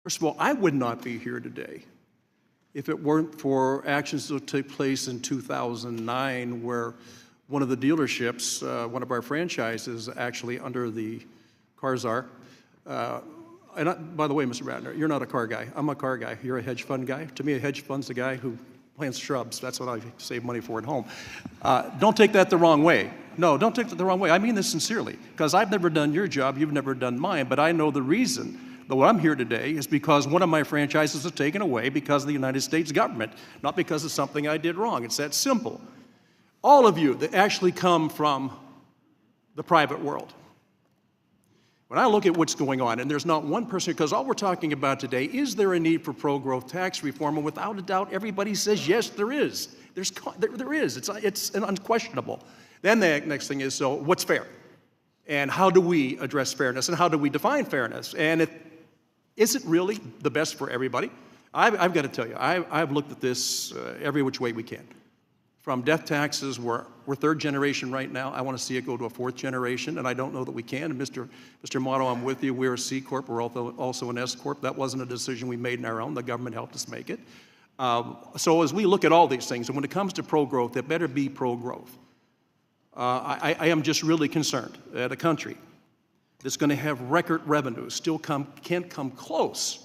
First of all, I would not be here today if it weren't for actions that took place in 2009 where one of the dealerships, one of our franchises, actually under the CARSAR, by the way, Mr. Ratner, you're not a car guy. I'm a car guy. You're a hedge fund guy. To me, a hedge fund's the guy who plants shrubs. That's what I save money for at home. Don't take that the wrong way. No, don't take that the wrong way. I mean this sincerely, because I've never done your job, you've never done mine, but I know the reason that what I'm here today is because one of my franchises was taken away because of the United States government, not because of something I did wrong. It's that simple. All of you that actually come from the private world, when I look at what's going on, and there's not one person, because all we're talking about today, is there a need for pro-growth tax reform? And without a doubt, everybody says, yes, there is. There is. It's unquestionable. Then the next thing is, so what's fair? And how do we address fairness? And how do we define fairness? And is it really the best for everybody? I've got to tell you, I've looked at this every which way we can. From death taxes, we're third generation right now. I want to see it go to a fourth generation, and I don't know that we can. And Mr. Motto, I'm with you. We're a C Corp. We're also an S Corp. That wasn't a decision we made on our own. The government helped us make it. So as we look at all these things, and when it comes to pro-growth, it better be pro-growth. I am just really concerned that a country that's going to have record revenues still can't come close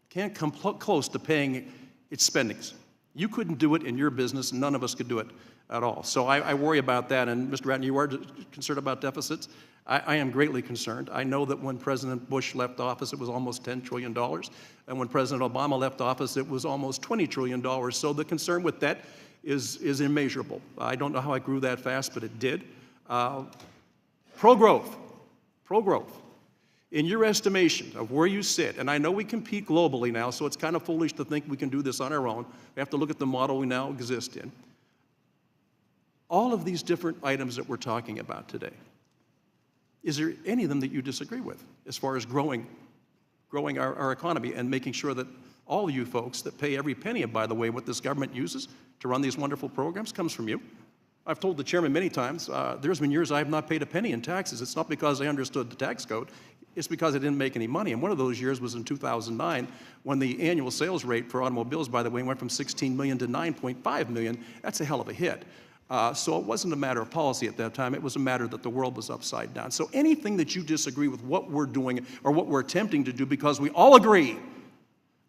to paying its spendings. You couldn't do it in your business, and none of us could do it at all. So I worry about that. And Mr. Ratner, you are concerned about deficits. I am greatly concerned. I know that when President Bush left office, it was almost $10 trillion. And when President Obama left office, it was almost $20 trillion. So the concern with debt is immeasurable. I don't know how I grew that fast, but it did. Pro-growth. In your estimation of where you sit, and I know we compete globally now, so it's kind of foolish to think we can do this on our own. We have to look at the model we now exist in. All of these different items that we're talking about today, is there any of them that you disagree with as far as growing our economy and making sure that all of you folks that pay every penny, and by the way, what this government uses to run these wonderful programs comes from you? I've told the chairman many times, there's been years I have not paid a penny in taxes. It's not because I understood the tax code. It's because I didn't make any money. And one of those years was in 2009 when the annual sales rate for automobiles, by the way, went from 16 million to 9.5 million. That's a hell of a hit. So it wasn't a matter of policy at that time. It was a matter that the world was upside down. So anything that you disagree with what we're doing or what we're attempting to do, because we all agree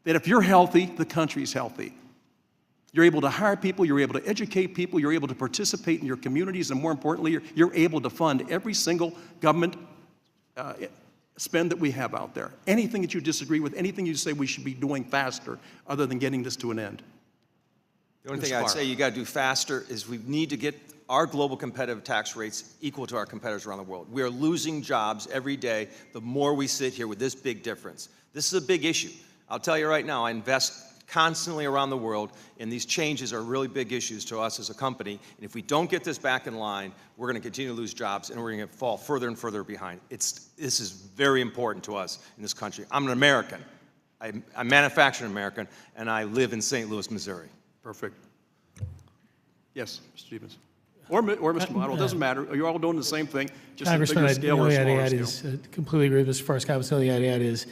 that if you're healthy, the country's healthy. You're able to hire people, you're able to educate people, you're able to participate in your communities, and more importantly, you're able to fund every single government spend that we have out there. Anything that you disagree with, anything you say we should be doing faster other than getting this to an end. The only thing I'd say you got to do faster is we need to get our global competitive tax rates equal to our competitors around the world. We are losing jobs every day the more we sit here with this big difference. This is a big issue. I'll tell you right now, I invest constantly around the world, and these changes are really big issues to us as a company. And if we don't get this back in line, we're going to continue to lose jobs, and we're going to fall further and further behind. This is very important to us in this country. I'm an American. I manufacture an American, and I live in St. Louis, Missouri. Perfect. Yes, Mr. Stevens. Or Mr. Model, it doesn't matter. You're all doing the same thing, just a bigger scale or a smaller scale. Completely agree with Mr. Farskowitz. The only thing I'd add is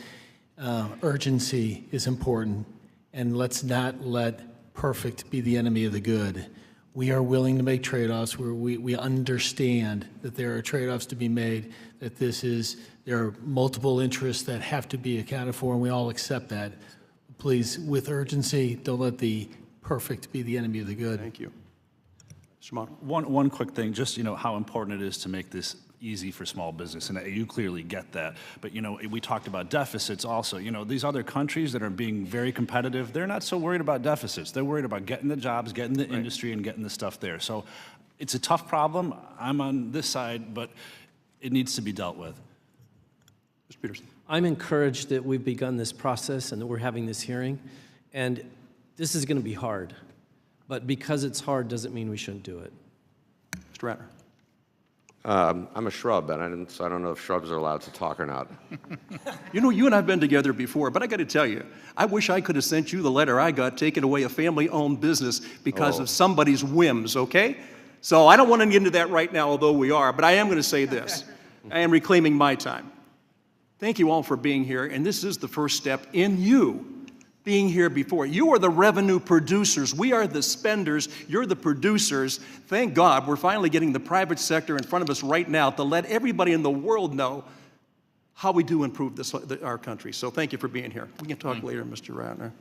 urgency is important, and let's not let perfect be the enemy of the good. We are willing to make trade-offs where we understand that there are trade-offs to be made, that there are multiple interests that have to be accounted for, and we all accept that. Please, with urgency, don't let the perfect be the enemy of the good. Thank you. Mr. Model. One quick thing, just how important it is to make this easy for small business, and you clearly get that. But we talked about deficits also. These other countries that are being very competitive, they're not so worried about deficits. They're worried about getting the jobs, getting the industry, and getting the stuff there. So it's a tough problem. I'm on this side, but it needs to be dealt with. Mr. Peterson. I'm encouraged that we've begun this process and that we're having this hearing, and this is going to be hard. But because it's hard doesn't mean we shouldn't do it. Mr. Ratner. I'm a shrub, and so I don't know if shrubs are allowed to talk or not. You and I have been together before, but I got to tell you, I wish I could have sent you the letter I got taking away a family-owned business because of somebody's whims, okay? So I don't want to get into that right now, although we are, but I am going to say this. I am reclaiming my time. Thank you all for being here, and this is the first step in you being here before. You are the revenue producers. We are the spenders. You're the producers. Thank God we're finally getting the private sector in front of us right now to let everybody in the world know how we do improve our country. So thank you for being here. We can talk later, Mr. Ratner.